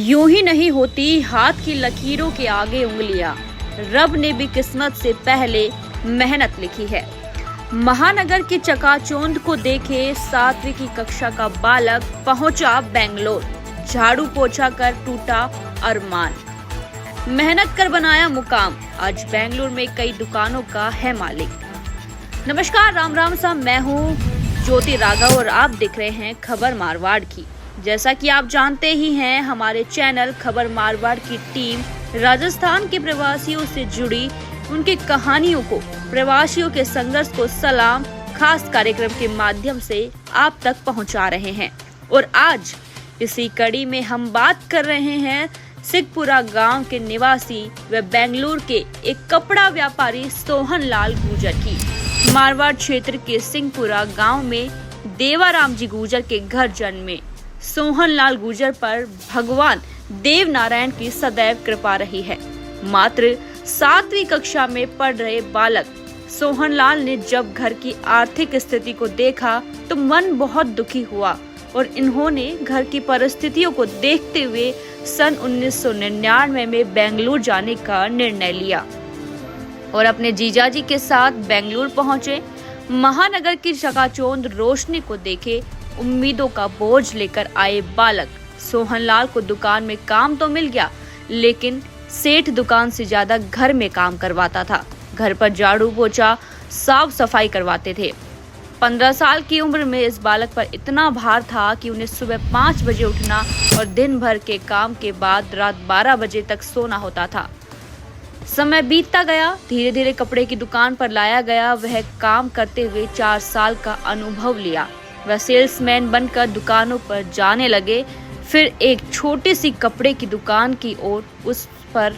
यूं ही नहीं होती हाथ की लकीरों के आगे उंगलियां। रब ने भी किस्मत से पहले मेहनत लिखी है। महानगर की चकाचौंध को देखे 7वीं की कक्षा का बालक पहुंचा बेंगलोर। झाड़ू पोछा कर टूटा अरमान, मेहनत कर बनाया मुकाम। आज बेंगलोर में कई दुकानों का है मालिक। नमस्कार, राम राम सा, मैं हूँ ज्योति राघव और आप देख रहे हैं खबर मारवाड़ की। जैसा कि आप जानते ही हैं, हमारे चैनल खबर मारवाड़ की टीम राजस्थान के प्रवासियों से जुड़ी उनकी कहानियों को, प्रवासियों के संघर्ष को सलाम खास कार्यक्रम के माध्यम से आप तक पहुंचा रहे हैं। और आज इसी कड़ी में हम बात कर रहे हैं सिकपुरा गांव के निवासी व बेंगलुरु के एक कपड़ा व्यापारी सोहन लाल गुर्जर की। मारवाड़ क्षेत्र के सिंहपुरा गांव में देवाराम जी गुर्जर के घर जन्मे सोहन लाल गुर्जर पर भगवान देव नारायण की सदैव कृपा रही है। मात्र 7वीं कक्षा में पढ़ रहे बालक सोहन लाल ने जब घर की आर्थिक स्थिति को देखा तो मन बहुत दुखी हुआ और इन्होंने घर की परिस्थितियों को देखते हुए सन 1999 में बेंगलुरु जाने का निर्णय लिया और अपने जीजाजी के साथ बेंगलुरु पहुंचे। महानगर की चकाचौंध रोशनी को देखे उम्मीदों का बोझ लेकर आए बालक सोहन लाल को दुकान में काम तो मिल गया, लेकिन सेठ दुकान से ज्यादा घर में काम करवाता था। घर पर झाड़ू पोछा, साफ सफाई करवाते थे। 15 साल की उम्र में इस बालक पर इतना भार था कि उन्हें सुबह 5 बजे उठना और दिन भर के काम के बाद रात 12 बजे तक सोना होता था। समय बीतता गया, धीरे धीरे कपड़े की दुकान पर लाया गया। वह काम करते हुए 4 साल का अनुभव लिया। वह सेल्समैन बनकर दुकानों पर जाने लगे। फिर एक छोटी सी कपड़े की दुकान की ओर उस पर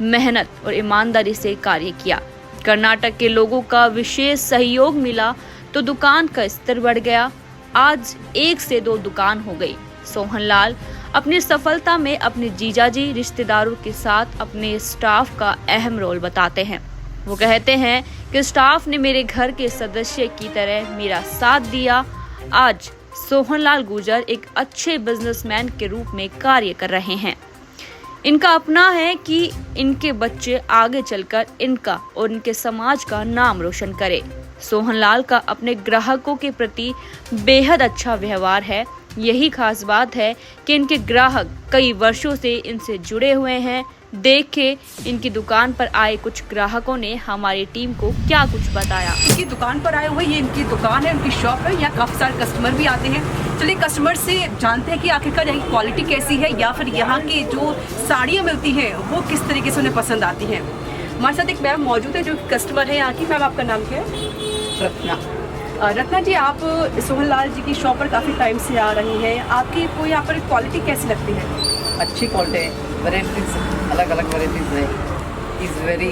मेहनत और ईमानदारी से कार्य किया। कर्नाटक के लोगों का विशेष सहयोग मिला तो दुकान का स्तर बढ़ गया। आज 1 से 2 दुकान हो गई। सोहन लाल अपनी सफलता में अपने जीजाजी, रिश्तेदारों के साथ अपने स्टाफ का अहम रोल बताते हैं। वो कहते हैं कि स्टाफ ने मेरे घर के सदस्य की तरह मेरा साथ दिया। आज सोहन लाल गुर्जर एक अच्छे बिजनेसमैन के रूप में कार्य कर रहे हैं। इनका अपना है कि इनके बच्चे आगे चलकर इनका और इनके समाज का नाम रोशन करे। सोहन लाल का अपने ग्राहकों के प्रति बेहद अच्छा व्यवहार है। यही खास बात है कि इनके ग्राहक कई वर्षों से इनसे जुड़े हुए हैं। देखे इनकी दुकान पर आए कुछ ग्राहकों ने हमारी टीम को क्या कुछ बताया। इनकी दुकान पर आए हुए, ये इनकी दुकान है, इनकी शॉप है। यहाँ काफी सारे कस्टमर भी आते हैं। चलिए कस्टमर से जानते हैं कि आखिरकार यहाँ की क्वालिटी कैसी है, या फिर यहाँ की जो साड़ियाँ मिलती हैं वो किस तरीके से उन्हें पसंद आती हैं। हमारे साथ एक मैम मौजूद है जो कस्टमर है यहाँ की। मैम, आपका नाम क्या है? रत्ना। रत्ना जी, आप सोहन लाल जी की शॉप पर काफ़ी टाइम से आ रही हैं। आपकी को यहाँ पर क्वालिटी कैसी लगती है? अच्छी क्वालिटी है, वेराइटीज अलग अलग वेराइटीज है। Is very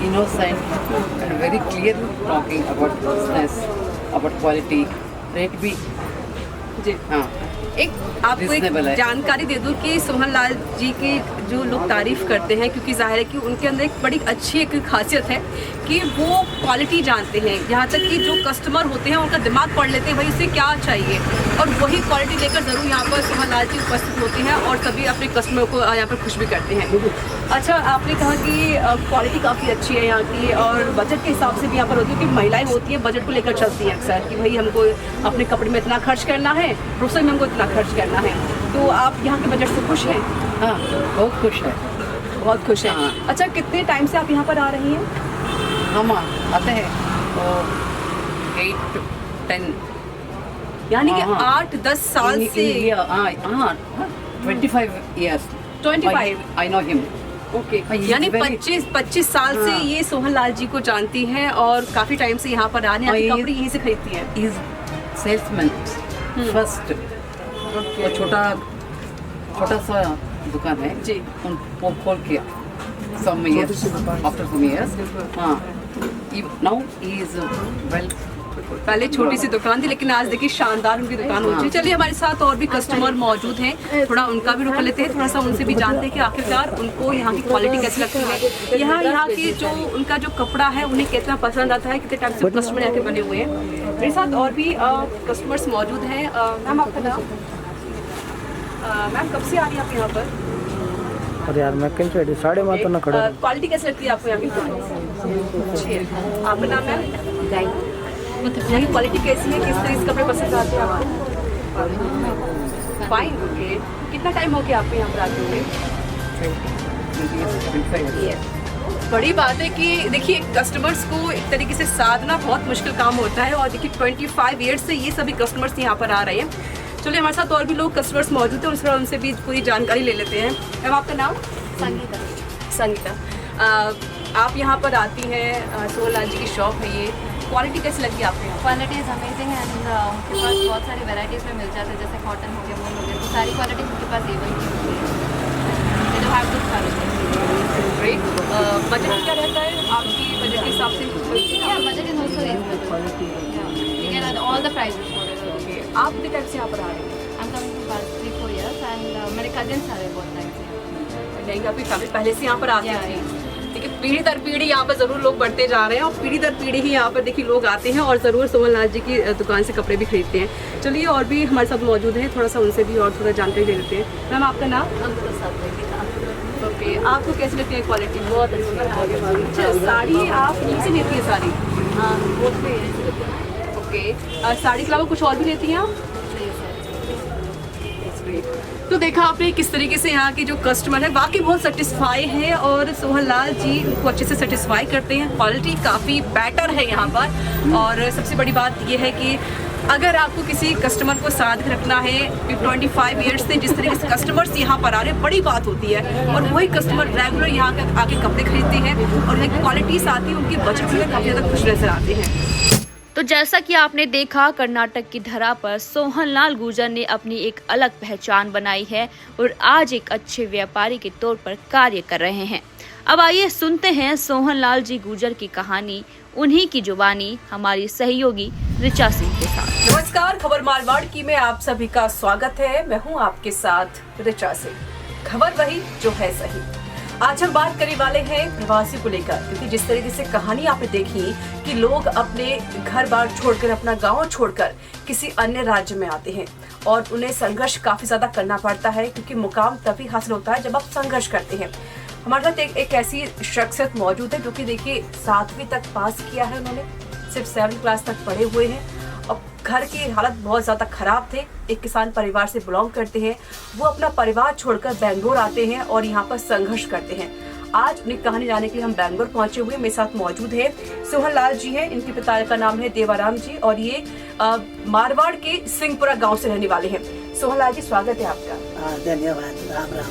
innocent and very clear talking about business, about quality, rate भी जी हाँ एक आपको एक जानकारी दे दूं कि सोहन लाल जी की जो लोग तारीफ करते हैं, क्योंकि जाहिर है कि उनके अंदर एक बड़ी अच्छी एक खासियत है कि वो क्वालिटी जानते हैं। यहाँ तक कि जो कस्टमर होते हैं उनका दिमाग पढ़ लेते हैं भाई उसे क्या चाहिए, और वही क्वालिटी लेकर ज़रूर यहाँ पर सोहन लाल जी उपस्थित होते हैं और सभी अपने कस्टमर को यहाँ पर खुश भी करते हैं। अच्छा, आपने कहा कि क्वालिटी काफ़ी अच्छी है यहाँ की, और बजट के हिसाब से भी यहाँ पर होती है कि महिलाएँ होती हैं बजट को लेकर चलती हैं अक्सर कि भाई हमको अपने कपड़े में इतना खर्च करना है, रसोई में हमको इतना खर्च करना है। तो आप यहाँ के बजट से खुश हैं? हाँ, बहुत खुश है, बहुत खुश हैं। हाँ। अच्छा, कितने टाइम से आप यहाँ पर आ रही हैं? हम आते हैं तो 8 to 10, यानी कि हाँ। 8-10 साल से। 25 years. 25? I know him. Okay, He is यानी very- 25 साल से हाँ। ये सोहन लाल जी को जानती हैं और काफी टाइम से यहाँ पर आने आती He is- कपड़े यहीं से खरीदती हैं। Is salesman first. वो छोटा सा दुकान है जी। उनको खोल किया some years, after some years. हाँ, now he is well. पहले छोटी सी दुकान थी, लेकिन आज देखिए शानदार उनकी दुकान हो चुकी है। चलिए, हमारे साथ और भी कस्टमर मौजूद हैं, थोड़ा उनका भी रुख लेते हैं, थोड़ा सा उनसे भी जानते हैं कि आखिरकार उनको यहाँ की क्वालिटी कैसी लगती है। यहाँ की जो उनका जो कपड़ा है उन्हें कितना पसंद आता है, कितने टाइम से कस्टमर यहाँ के बने हुए हैं। मेरे साथ और भी कस्टमर्स मौजूद हैं। मैम, आपका नाम? मैम, कब से आ रही हैं आप यहाँ पर? अरे यार मैं कहीं से 5:30 तो ना खड़ा हूँ। क्वालिटी कैसी लगती है आपको यहाँ की? अच्छी है। आपका नाम है? यहाँ की क्वालिटी कैसी है? किस तरह के कपड़े पसंद आते हैं आपको? Fine, okay. कितना टाइम हो गया आपको यहाँ पर आते हुए? बड़ी बात है कि देखिए कस्टमर्स को एक तरीके से साधना बहुत मुश्किल काम होता है, और देखिए 25 ईयर्स से ये सभी कस्टमर्स यहाँ पर आ रहे हैं। चलिए हमारे साथ और भी लोग कस्टमर्स मौजूद हैं, उसका उनसे भी पूरी जानकारी ले लेते हैं। मैम आपका नाम? संगीता। संगीता, आप यहाँ पर आती हैं, सोहन लाल जी की शॉप है ये, क्वालिटी कैसी लगती है आपको यहाँ? क्वालिटी इज़ अमेजिंग एंड उनके पास बहुत सारी वैराइटीज़ में मिल जाते हैं, जैसे कॉटन हो गया, वूल हो गया, तो सारी क्वालिटी उनके पास एवल की होती है। They do have good quality. Great. Budget क्या रहता है आपकी? बजट के हिसाब से Yeah, budget is also reasonable. Yeah, you can add all the prices for it. आप कितने टाइम से यहाँ पर आ रहे हैं? I'm coming from past 3-4 years and मेरे cousins आ रहे हैं बहुत टाइम से। नहीं, आपकी फैमिली पहले से यहाँ पर आती Yeah, थी। yeah. देखिए पीढ़ी दर पीढ़ी यहाँ पर ज़रूर लोग बढ़ते जा रहे हैं, और पीढ़ी दर पीढ़ी ही यहाँ पर देखिए लोग आते हैं और ज़रूर सोहन लाल जी की दुकान से कपड़े भी खरीदते हैं। चलिए और भी हमारे साथ मौजूद हैं, थोड़ा सा उनसे भी और थोड़ा जानकारी ले लेते हैं। मैम आपका नाम? ओके, आपको कैसी लगती है क्वालिटी? बहुत अच्छी है। अच्छा, साड़ी आप यहीं से लेती है साड़ी? हाँ, बहुत भी है। ओके, साड़ी के अलावा कुछ और भी लेती हैं आप? तो देखा आपने किस तरीके से यहाँ के जो कस्टमर है वाकई बहुत सेटिस्फाई है, और सोहन लाल जी उनको अच्छे से सेटिस्फाई करते हैं। क्वालिटी काफ़ी बेटर है यहाँ पर, और सबसे बड़ी बात यह है कि अगर आपको किसी कस्टमर को साथ रखना है, 25 ईयर्स से जिस तरीके से कस्टमर्स यहाँ पर आ रहे हैं, बड़ी बात होती है, और वही कस्टमर रेगुलर यहाँ आके कपड़े खरीदते हैं, और यहाँ की क्वालिटी साथ ही उनके बजट में काफ़ी ज़्यादा खुश नजर आते हैं। तो जैसा कि आपने देखा, कर्नाटक की धरा पर सोहन लाल गुर्जर ने अपनी एक अलग पहचान बनाई है और आज एक अच्छे व्यापारी के तौर पर कार्य कर रहे हैं। अब आइए सुनते हैं सोहन लाल जी गुर्जर की कहानी, उन्हीं की जुबानी हमारी सहयोगी ऋचा सिंह के साथ। नमस्कार, खबर मारवाड़ की में आप सभी का स्वागत है। मैं हूं आपके साथ ऋचा सिंह। खबर वही जो है सही। आज हम बात करने वाले हैं प्रवासी को लेकर, क्योंकि जिस तरीके से कहानी आपने देखी कि लोग अपने घर बार छोड़कर, अपना गांव छोड़कर किसी अन्य राज्य में आते हैं, और उन्हें संघर्ष काफी ज्यादा करना पड़ता है, क्योंकि मुकाम तभी हासिल होता है जब आप संघर्ष करते हैं। हमारे साथ एक ऐसी शख्सियत मौजूद है जो कि देखिए 7वीं तक पास किया है उन्होंने, सिर्फ 7वीं क्लास तक पढ़े हुए हैं, और घर की हालत बहुत ज़्यादा ख़राब थे। एक किसान परिवार से बिलोंग करते हैं, वो अपना परिवार छोड़कर बेंगलोर आते हैं और यहाँ पर संघर्ष करते हैं। आज उनकी कहानी जानने के लिए हम बेंगलोर पहुंचे हुए। मेरे साथ मौजूद है सोहन लाल जी हैं, इनके पिता का नाम है देवाराम जी, और ये मारवाड़ के सिंहपुरा गाँव से रहने वाले हैं। सोहन लाल जी, स्वागत है आपका। धन्यवाद। राम राम।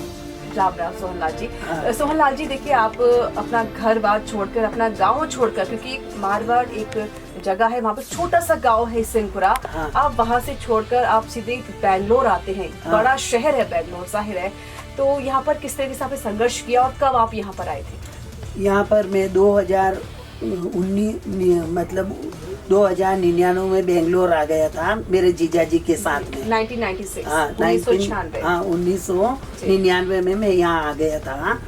राम राम सोहन लाल जी। सोहन लाल जी, देखिए आप अपना घर बार छोड़कर, अपना गांव छोड़कर, क्योंकि मारवाड़ एक जगह है, वहाँ पर छोटा सा गांव है सिंहपुरा, आप वहाँ से छोड़कर आप सीधे बेंगलोर आते हैं। बड़ा शहर है बेंगलोर, जाहिर है। तो यहाँ पर किस तरीके से आपने संघर्ष किया और कब आप यहाँ पर आए थे? यहाँ पर मैं 2019 मतलब 2099 में बेंगलोर आ गया था मेरे जीजा जी के साथ में। 1996। हाँ, 1999 में मैं यहाँ आ गया था।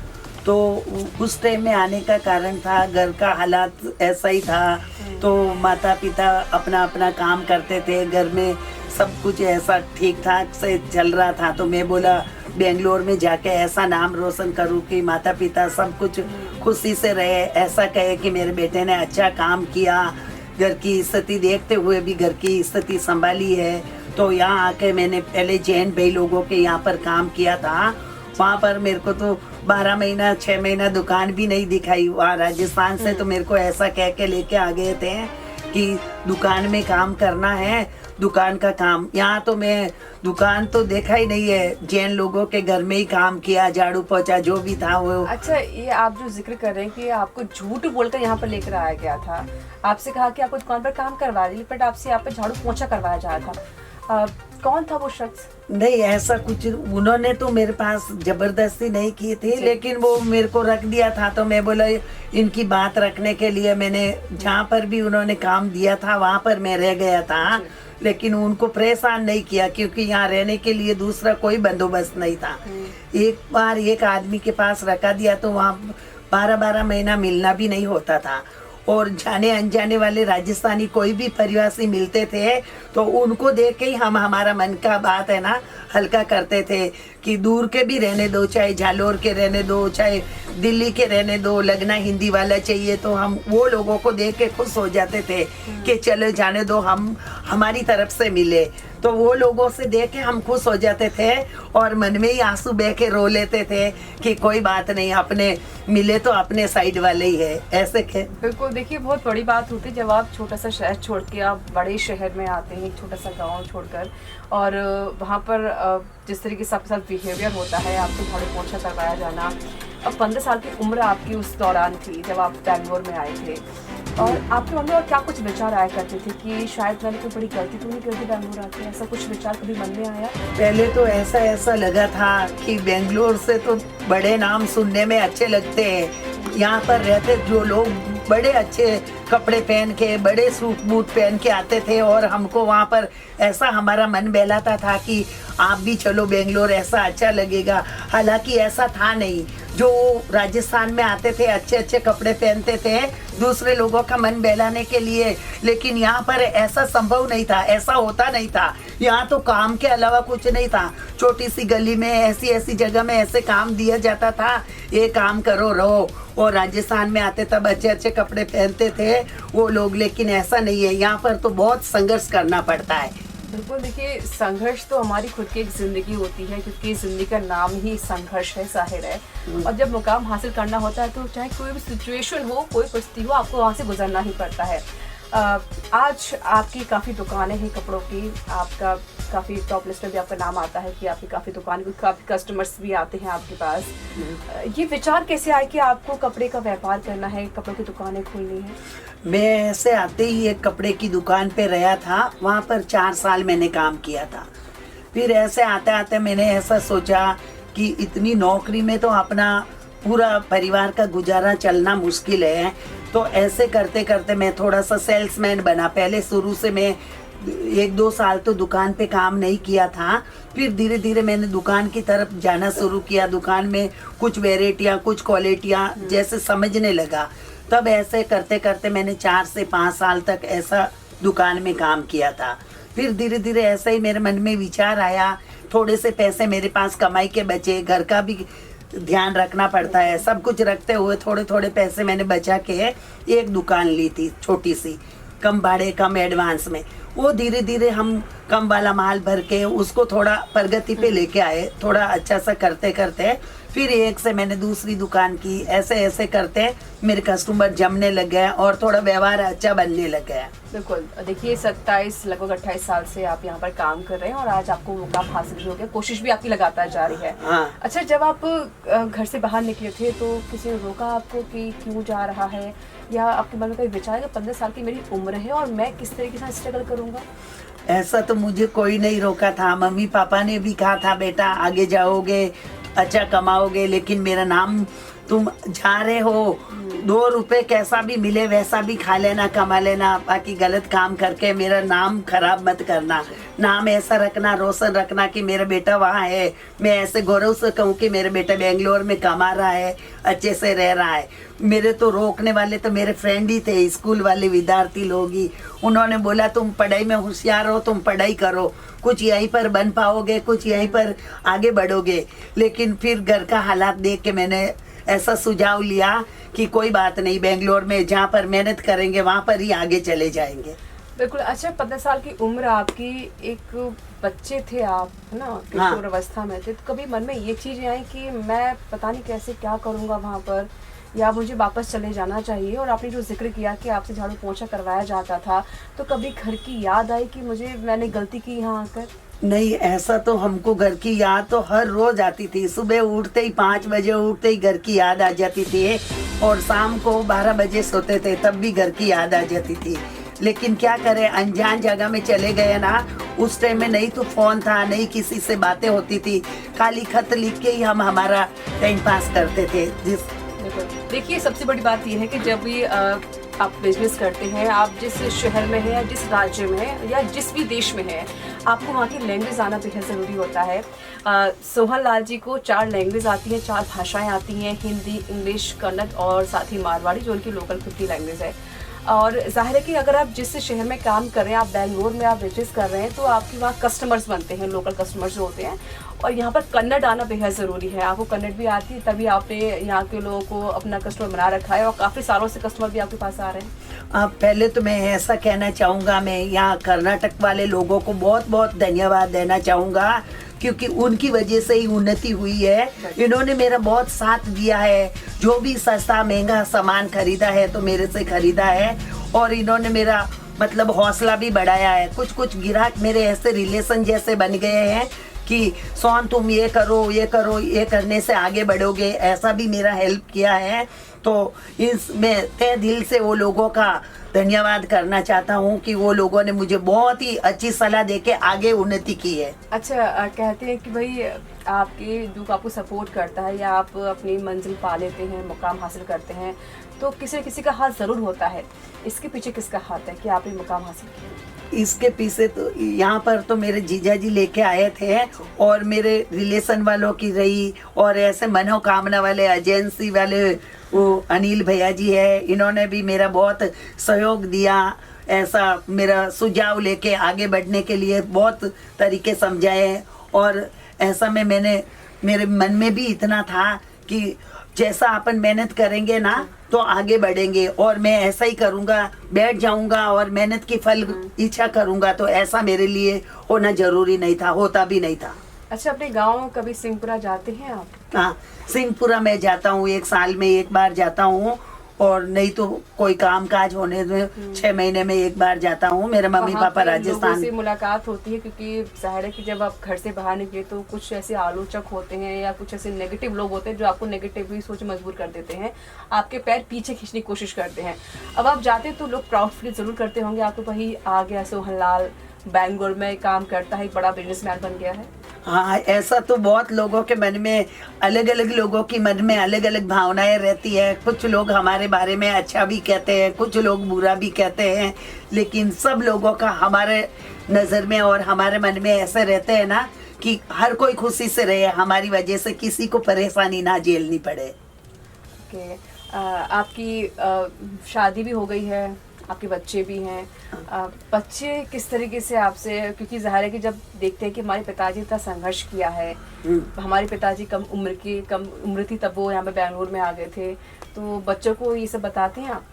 तो उस टाइम में आने का कारण था, घर का हालात ऐसा ही था, तो माता पिता अपना अपना काम करते थे, घर में सब कुछ ऐसा ठीक ठाक से चल रहा था। तो मैं बोला बेंगलोर में जाके ऐसा नाम रोशन करूँ कि माता पिता सब कुछ खुशी से रहे, ऐसा कहे कि मेरे बेटे ने अच्छा काम किया, घर की स्थिति देखते हुए भी घर की स्थिति संभाली है। तो यहाँ आके मैंने पहले जैन भाई लोगों के यहाँ पर काम किया था। वहाँ पर मेरे को तो 12 महीना 6 महीना दुकान भी नहीं दिखाई। वहाँ राजस्थान से तो मेरे को ऐसा कह के लेके आ गए थे कि दुकान में काम करना है, दुकान का काम। यहाँ तो मैं दुकान तो देखा ही नहीं है, जैन लोगों के घर में ही काम किया, झाड़ू पोछा जो भी था वो। अच्छा, ये आप जो जिक्र कर रहे हैं कि आपको झूठ बोलकर यहाँ पर लेकर आया गया था, आपसे कहा कि आपको दुकान पर काम करवा दी, बट आपसे यहाँ पर झाड़ू पोछा करवाया जा रहा था। कौन था वो शख्स? नहीं, ऐसा कुछ उन्होंने तो मेरे पास जबरदस्ती नहीं की थी, लेकिन वो मेरे को रख दिया था। तो मैं बोला इनकी बात रखने के लिए मैंने जहाँ पर भी उन्होंने काम दिया था वहाँ पर मैं रह गया था, लेकिन उनको परेशान नहीं किया, क्योंकि यहाँ रहने के लिए दूसरा कोई बंदोबस्त नहीं था। एक बार एक आदमी के पास रखा दिया तो वहाँ 12-12 महीना मिलना भी नहीं होता था, और जाने अनजाने वाले राजस्थानी कोई भी परिवासी मिलते थे तो उनको देख के ही हम हमारा मन का बात है ना हल्का करते थे कि दूर के भी रहने दो, चाहे जालोर के रहने दो, चाहे दिल्ली के रहने दो, लगना हिंदी वाला चाहिए, तो हम वो लोगों को देख के खुश हो जाते थे कि चलो जाने दो, हम हमारी तरफ से मिले। तो वो लोगों से देख के हम खुश हो जाते थे और मन में ही आंसू बह के रो लेते थे कि कोई बात नहीं, अपने मिले तो अपने साइड वाले ही है, ऐसे के। बिल्कुल, देखिए बहुत बड़ी बात होती है जब आप छोटा सा शहर छोड़ के आप बड़े शहर में आते हैं, एक छोटा सा गांव छोड़कर, और वहाँ पर जिस तरीके से आपके साथ बिहेवियर होता है, आपको झाड़ू पोछा करवाया जाना। अब 15 साल की उम्र आपकी उस दौरान थी जब आप बैंगलोर में आए थे, और आपके मन में और क्या कुछ विचार आया करते थे कि शायद मैंने कोई बड़ी गलती तो नहीं कर दी बैंगलोर आके, ऐसा कुछ विचार कभी मन में आया? पहले तो ऐसा लगा था कि बेंगलोर से तो बड़े नाम सुनने में अच्छे लगते हैं, यहाँ पर रहते जो लोग बड़े अच्छे कपड़े पहन के, बड़े सूट बूट पहन के आते थे, और हमको वहाँ पर ऐसा हमारा मन बहलाता था कि आप भी चलो बेंगलोर, ऐसा अच्छा लगेगा। हालांकि ऐसा था नहीं, जो राजस्थान में आते थे अच्छे अच्छे कपड़े पहनते थे दूसरे लोगों का मन बहलाने के लिए, लेकिन यहाँ पर ऐसा संभव नहीं था, ऐसा होता नहीं था। यहाँ तो काम के अलावा कुछ नहीं था, छोटी सी गली में ऐसी जगह में ऐसे काम दिया जाता था, ये काम करो रहो। और राजस्थान में आते तब अच्छे अच्छे कपड़े पहनते थे वो लोग, लेकिन ऐसा नहीं है, यहाँ पर तो बहुत संघर्ष करना पड़ता है। बिल्कुल, देखिए संघर्ष तो हमारी खुद की एक ज़िंदगी होती है, क्योंकि ज़िंदगी का नाम ही संघर्ष है, जाहिर है। और जब मुकाम हासिल करना होता है तो चाहे कोई भी सिचुएशन हो, कोई परिस्थिति हो, आपको वहाँ से गुजरना ही पड़ता है। आज आपकी काफ़ी दुकानें हैं कपड़ों की, आपका काफ़ी टॉप लिस्ट में भी आपका नाम आता है कि आपकी काफ़ी दुकान, काफ़ी कस्टमर्स भी आते हैं आपके पास। ये विचार कैसे आए कि आपको कपड़े का व्यापार करना है, कपड़ों की दुकानें खोलनी है? मैं ऐसे आते ही एक कपड़े की दुकान पे रहा था, वहाँ पर 4 साल मैंने काम किया था। फिर ऐसे आते आते मैंने ऐसा सोचा कि इतनी नौकरी में तो अपना पूरा परिवार का गुजारा चलना मुश्किल है, तो ऐसे करते करते मैं थोड़ा सा सेल्समैन बना। पहले शुरू से मैं 1-2 साल तो दुकान पे काम नहीं किया था, फिर धीरे धीरे मैंने दुकान की तरफ जाना शुरू किया। दुकान में कुछ वेराइटियाँ, कुछ क्वालिटियाँ जैसे समझने लगा, तब ऐसे करते करते मैंने 4 से 5 साल तक ऐसा दुकान में काम किया था। फिर धीरे धीरे ऐसा ही मेरे मन में विचार आया, थोड़े से पैसे मेरे पास कमाई के बचे, घर का भी ध्यान रखना पड़ता है, सब कुछ रखते हुए थोड़े थोड़े पैसे मैंने बचा के एक दुकान ली थी, छोटी सी, कम भाड़े कम एडवांस में। वो धीरे धीरे हम कम वाला माल भर के उसको थोड़ा प्रगति पे लेके आए, थोड़ा अच्छा सा करते करते फिर एक से मैंने दूसरी दुकान की। ऐसे ऐसे करते मेरे कस्टमर जमने लग गए और थोड़ा व्यवहार अच्छा बनने लग गया। बिल्कुल, देखिए 27 लगभग 28 साल से आप यहाँ पर काम कर रहे हैं और आज आपको मुकाम हासिल भी हो गया, कोशिश भी आपकी लगातार जारी है। हाँ। अच्छा, जब आप घर से बाहर निकले थे तो किसी ने रोका आपको कि क्यों जा रहा है, या आपके मन में कोई विचार है कि 15 साल की मेरी उम्र है और मैं किस तरीके से स्ट्रगल करूँगा? ऐसा तो मुझे कोई नहीं रोका था। मम्मी पापा ने भी कहा था बेटा आगे जाओगे, अच्छा कमाओगे, लेकिन मेरा नाम, तुम जा रहे हो, 2 रुपए कैसा भी मिले वैसा भी खा लेना, कमा लेना, बाकी गलत काम करके मेरा नाम खराब मत करना। नाम ऐसा रखना, रोशन रखना कि मेरा बेटा वहाँ है, मैं ऐसे गौरव से कहूँ कि मेरा बेटा बेंगलोर में कमा रहा है, अच्छे से रह रहा है। मेरे तो रोकने वाले तो मेरे फ्रेंड ही थे, स्कूल वाले विद्यार्थी लोग ही। उन्होंने बोला तुम पढ़ाई में होशियार हो, तुम पढ़ाई करो, कुछ यहीं पर बन पाओगे, कुछ यहीं पर आगे बढ़ोगे। लेकिन फिर घर का हालात देख के मैंने ऐसा सुझाव लिया कि कोई बात नहीं, बेंगलोर में जहाँ पर मेहनत करेंगे वहाँ पर ही आगे चले जाएंगे। बिल्कुल। अच्छा, 15 साल की उम्र आपकी, एक बच्चे थे आप, है ना, किशोर अवस्था में थे, तो कभी मन में ये चीज़ें आई कि मैं पता नहीं कैसे क्या करूँगा वहाँ पर, या मुझे वापस चले जाना चाहिए? और आपने जो जिक्र किया कि आपसे झाड़ू पोंछा करवाया जाता था, तो कभी घर की याद आई कि मैंने गलती की यहाँ आकर? नहीं, ऐसा तो हमको घर की याद तो हर रोज आती थी। सुबह उठते ही 5 बजे उठते ही घर की याद आ जाती थी, और शाम को 12 बजे सोते थे तब भी घर की याद आ जाती थी। लेकिन क्या करें, अनजान जगह में चले गए ना, उस टाइम में नहीं तो फोन था, नहीं किसी से बातें होती थी, खाली खत लिख के ही हम हमारा टाइम पास करते थे। देखिए, सबसे बड़ी बात यह है कि जब भी आप बिजनेस करते हैं, आप जिस शहर में हैं या जिस राज्य में हैं या जिस भी देश में हैं, आपको वहाँ की लैंग्वेज आना बेहद ज़रूरी होता है। सोहन लाल जी को 4 लैंग्वेज आती हैं, 4 भाषाएं आती हैं, हिंदी, इंग्लिश, कन्नड़ और साथ ही मारवाड़ी, जो उनकी लोकल खुद की लैंग्वेज है। और जाहिर है कि अगर आप जिस शहर में काम कर रहे हैं, आप बेंगलोर में आप बिजनेस कर रहे हैं, तो आपके वहाँ कस्टमर्स बनते हैं, लोकल कस्टमर्स जो होते हैं, और यहाँ पर कन्नड़ आना बेहद ज़रूरी है। आपको कन्नड़ भी आती है, तभी आपने यहाँ के लोगों को अपना कस्टमर बना रखा है और काफ़ी सालों से कस्टमर भी आपके पास आ रहे हैं। पहले तो मैं ऐसा कहना चाहूँगा, मैं यहाँ कर्नाटक वाले लोगों को बहुत बहुत धन्यवाद देना चाहूँगा, क्योंकि उनकी वजह से ही उन्नति हुई है। इन्होंने मेरा बहुत साथ दिया है, जो भी सस्ता महंगा सामान खरीदा है तो मेरे से खरीदा है, और इन्होंने मेरा मतलब हौसला भी बढ़ाया है। कुछ कुछ ग्राहक मेरे ऐसे रिलेशन जैसे बन गए हैं कि सोहन तुम ये करो, ये करने से आगे बढ़ोगे, ऐसा भी मेरा हेल्प किया है। तो इसमें तहे दिल से वो लोगों का धन्यवाद करना चाहता हूँ कि वो लोगों ने मुझे बहुत ही अच्छी सलाह देके आगे उन्नति की है। अच्छा, कहते हैं कि भाई आपके जो आपको सपोर्ट करता है या आप अपनी मंजिल पा लेते हैं, मुकाम हासिल करते हैं, तो किसी न किसी का हाथ ज़रूर होता है। इसके पीछे किसका हाथ है कि आप ये मुकाम हासिल किए? इसके पीछे तो यहाँ पर तो मेरे जीजा जी लेके आए थे, और मेरे रिलेशन वालों की रही, और ऐसे मनोकामना वाले एजेंसी वाले वो अनिल भैया जी है, इन्होंने भी मेरा बहुत सहयोग दिया। ऐसा मेरा सुझाव लेके आगे बढ़ने के लिए बहुत तरीके समझाए, और ऐसा में मैंने मेरे मन में भी इतना था कि जैसा अपन मेहनत करेंगे ना तो आगे बढ़ेंगे, और मैं ऐसा ही करूँगा, बैठ जाऊँगा और मेहनत की फल इच्छा करूँगा, तो ऐसा मेरे लिए होना जरूरी नहीं था, होता भी नहीं था। अच्छा, अपने गांव कभी सिंहपुरा जाते हैं आप? हाँ, सिंहपुरा में जाता हूँ, 1 साल में 1 बार जाता हूँ, और नहीं तो कोई काम काज होने में 6 महीने में 1 बार जाता हूँ। मेरे मम्मी पापा राजस्थान लोगों से मुलाकात होती है, क्योंकि जाहिर है कि जब आप घर से बाहर निकले तो कुछ ऐसे आलोचक होते हैं या कुछ ऐसे नेगेटिव लोग होते हैं जो आपको नेगेटिवली सोच मजबूर कर देते हैं, आपके पैर पीछे खींचने की कोशिश करते हैं। अब आप जाते हैं तो लोग प्राउड फील जरूर करते होंगे, आपको भाई आ गया सोहन लाल, बेंगलोर में काम करता है, एक बड़ा बिजनेसमैन बन गया है। हाँ, ऐसा तो बहुत लोगों के मन में, अलग अलग लोगों की मन में अलग अलग भावनाएं रहती है। कुछ लोग हमारे बारे में अच्छा भी कहते हैं, कुछ लोग बुरा भी कहते हैं, लेकिन सब लोगों का हमारे नज़र में और हमारे मन में ऐसे रहते हैं ना कि हर कोई खुशी से रहे, हमारी वजह से किसी को परेशानी ना झेलनी पड़े। ओके, आपकी शादी भी हो गई है, आपके बच्चे भी हैं। बच्चे किस तरीके से आपसे, क्योंकि जाहिर है कि जब देखते हैं कि हमारे पिताजी इतना संघर्ष किया है, हमारे पिताजी कम उम्र थी तब वो यहाँ पे बेंगलोर में आ गए थे, तो बच्चों को ये सब बताते हैं आप?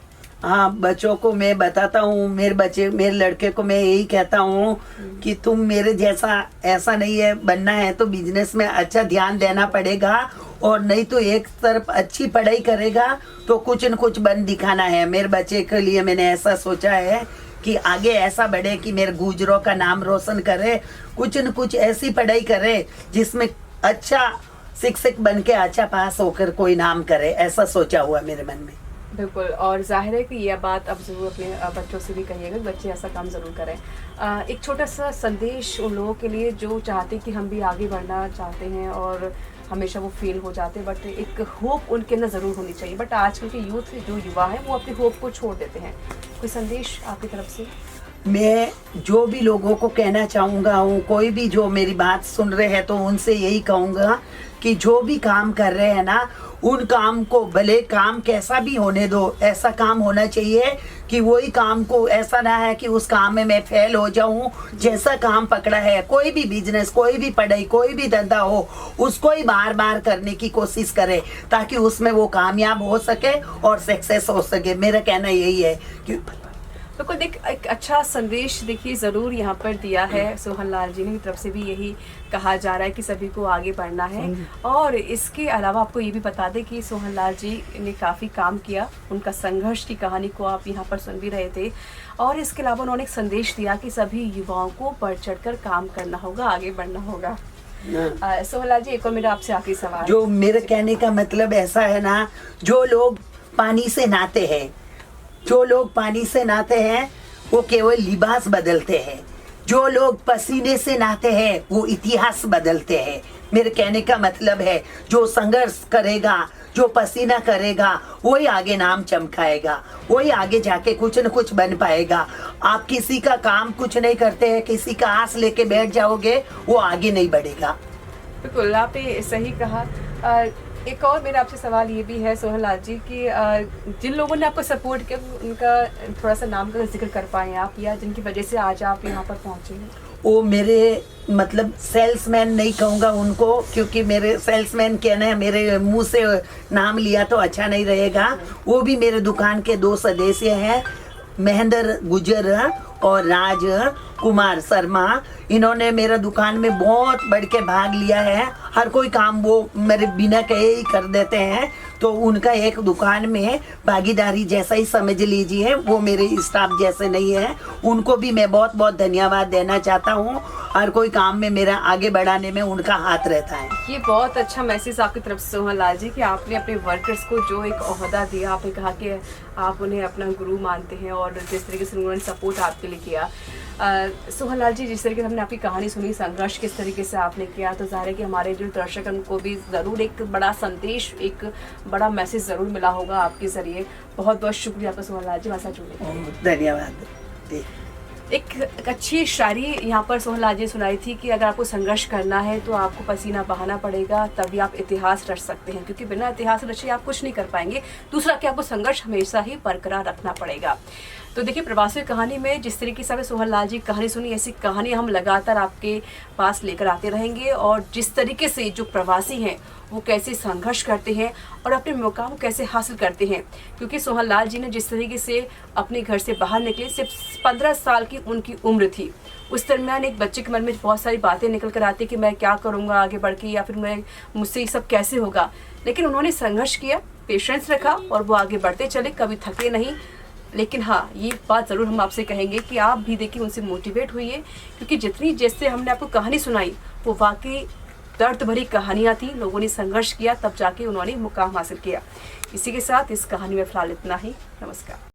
हाँ, बच्चों को मैं बताता हूँ, मेरे लड़के को मैं यही कहता हूँ कि तुम मेरे जैसा ऐसा नहीं है, बनना है तो बिजनेस में अच्छा ध्यान देना पड़ेगा, और नहीं तो एक तरफ अच्छी पढ़ाई करेगा तो कुछ न कुछ बन दिखाना है। मेरे बच्चे के लिए मैंने ऐसा सोचा है कि आगे ऐसा बढ़े कि मेरे गुजरों का नाम रोशन करे, कुछ न कुछ ऐसी पढ़ाई करे जिसमें अच्छा शिक्षक बन के अच्छा पास होकर कोई नाम करे, ऐसा सोचा हुआ मेरे मन में। बिल्कुल, और जाहिर है कि यह बात अब ज़रूर अपने बच्चों से भी कहिएगा, बच्चे ऐसा काम ज़रूर करें। एक छोटा सा संदेश उन लोगों के लिए जो चाहते हैं कि हम भी आगे बढ़ना चाहते हैं और हमेशा वो फेल हो जाते हैं, बट एक होप उनके अंदर ज़रूर होनी चाहिए, बट आजकल के यूथ जो युवा है वो अपनी होप को छोड़ देते हैं। कोई संदेश आपकी तरफ से? मैं जो भी लोगों को कहना चाहूँगा, कोई भी जो मेरी बात सुन रहे हैं तो उनसे यही कहूँगा कि जो भी काम कर रहे हैं ना, उन काम को भले काम कैसा भी होने दो, ऐसा काम होना चाहिए कि वही काम को ऐसा ना है कि उस काम में मैं फेल हो जाऊं। जैसा काम पकड़ा है, कोई भी बिजनेस, कोई भी पढ़ाई, कोई भी धंधा हो, उसको ही बार बार करने की कोशिश करे ताकि उसमें वो कामयाब हो सके और सक्सेस हो सके। मेरा कहना यही है कि बिल्कुल, एक अच्छा संदेश देखिए ज़रूर यहाँ पर दिया है सोहन लाल जी ने, की तरफ से भी यही कहा जा रहा है कि सभी को आगे बढ़ना है। और इसके अलावा आपको ये भी बता दें कि सोहन लाल जी ने काफ़ी काम किया, उनका संघर्ष की कहानी को आप यहाँ पर सुन भी रहे थे, और इसके अलावा उन्होंने एक संदेश दिया कि सभी युवाओं को बढ़ चढ़ कर काम करना होगा, आगे बढ़ना होगा। सोहन लाल जी, एक और मेरा आपसे आखिरी सवाल, जो मेरे कहने का मतलब ऐसा है ना, जो लोग पानी से नहाते हैं, जो लोग पानी से नहाते हैं वो केवल लिबास बदलते हैं, जो लोग पसीने से नहाते हैं वो इतिहास बदलते हैं। मेरे कहने का मतलब है जो संघर्ष करेगा, जो पसीना करेगा, वही आगे नाम चमकाएगा, वही आगे जाके कुछ न कुछ बन पाएगा। आप किसी का काम कुछ नहीं करते हैं, किसी का आस लेके बैठ जाओगे, वो आगे नहीं बढ़ेगा। बिल्कुल आपने सही कहा। एक और मेरा आपसे सवाल ये भी है सोहन लाल जी कि जिन लोगों ने आपको सपोर्ट किया उनका थोड़ा सा नाम का जिक्र कर पाए आप, या जिनकी वजह से आज आप यहाँ पर पहुँचे हैं? वो मेरे मतलब सेल्समैन नहीं कहूँगा उनको, क्योंकि मेरे सेल्समैन कहना है, मेरे मुंह से नाम लिया तो अच्छा नहीं रहेगा। वो भी मेरे दुकान के 2 सदस्य हैं, महेंद्र गुजर और राज कुमार शर्मा। इन्होंने मेरा दुकान में बहुत बढ़ के भाग लिया है। हर कोई काम वो मेरे बिना कहे ही कर देते हैं, तो उनका एक दुकान में भागीदारी जैसा ही समझ लीजिए। वो मेरे स्टाफ जैसे नहीं है। उनको भी मैं बहुत बहुत धन्यवाद देना चाहता हूँ। हर कोई काम में मेरा आगे बढ़ाने में उनका हाथ रहता है। ये बहुत अच्छा मैसेज आपकी तरफ से सोहन लाल जी कि आपने अपने वर्कर्स को जो एक ओहदा दिया, आपने कहा कि आप उन्हें अपना गुरु मानते हैं और जिस तरीके से उन्होंने सपोर्ट आपके लिए किया। सोहन लाल जी, जिस तरीके से हमने आपकी कहानी सुनी, संघर्ष किस तरीके से आपने किया, तो जाहिर है कि हमारे जो दर्शक उनको भी ज़रूर एक बड़ा संदेश, एक बड़ा मैसेज ज़रूर मिला होगा आपके ज़रिए। बहुत बहुत शुक्रिया आपका सोहन लाल जी, हमारे साथ जुड़ने। धन्यवाद। एक अच्छी शायरी यहाँ पर सोहन लाल जी ने सुनाई थी कि अगर आपको संघर्ष करना है तो आपको पसीना बहाना पड़ेगा, तभी आप इतिहास रच सकते हैं, क्योंकि बिना इतिहास रचे आप कुछ नहीं कर पाएंगे। दूसरा कि आपको संघर्ष हमेशा ही बरकरार रखना पड़ेगा। तो देखिए, प्रवासी कहानी में जिस तरीके से सोहन लाल जी कहानी सुनी, ऐसी कहानी हम लगातार आपके पास लेकर आते रहेंगे। और जिस तरीके से जो प्रवासी हैं वो कैसे संघर्ष करते हैं और अपने मुकाम कैसे हासिल करते हैं, क्योंकि सोहन लाल जी ने जिस तरीके से अपने घर से बाहर निकले, सिर्फ 15 साल की उनकी उम्र थी। उस दरमियान एक बच्चे के मन में बहुत सारी बातें निकल कर आती कि मैं क्या करूँगा आगे बढ़ के, या फिर मुझसे ये सब कैसे होगा। लेकिन उन्होंने संघर्ष किया, पेशेंस रखा और वो आगे बढ़ते चले, कभी थके नहीं। लेकिन हाँ, ये बात ज़रूर हम आपसे कहेंगे कि आप भी देखिए उनसे मोटिवेट हुइए, क्योंकि जितनी जैसे हमने आपको कहानी सुनाई वो वाकई दर्द भरी कहानियाँ थी। लोगों ने संघर्ष किया, तब जाके उन्होंने मुकाम हासिल किया। इसी के साथ इस कहानी में फिलहाल इतना ही। नमस्कार।